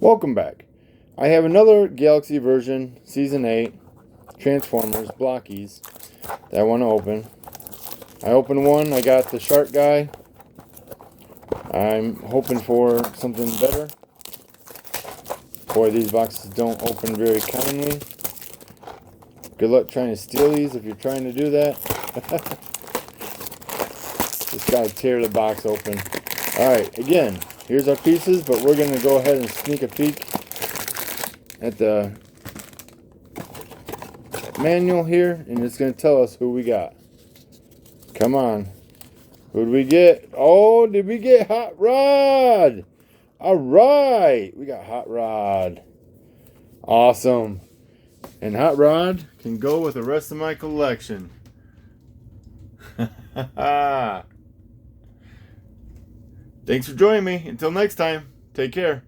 Welcome back. I have another Galaxy version, Season 8, Transformers, Blokees, that I want to open. I opened one, I got the shark guy. I'm hoping for something better. Boy, these boxes don't open very kindly. Good luck trying to steal these if you're trying to do that. Just gotta tear the box open. Alright, again, here's our pieces, but we're going to go ahead and sneak a peek at the manual here, and it's going to tell us who we got. Come on. Who did we get? Oh, did we get Hot Rod? Alright, we got Hot Rod. Awesome. And Hot Rod can go with the rest of my collection. Thanks for joining me. Until next time, take care.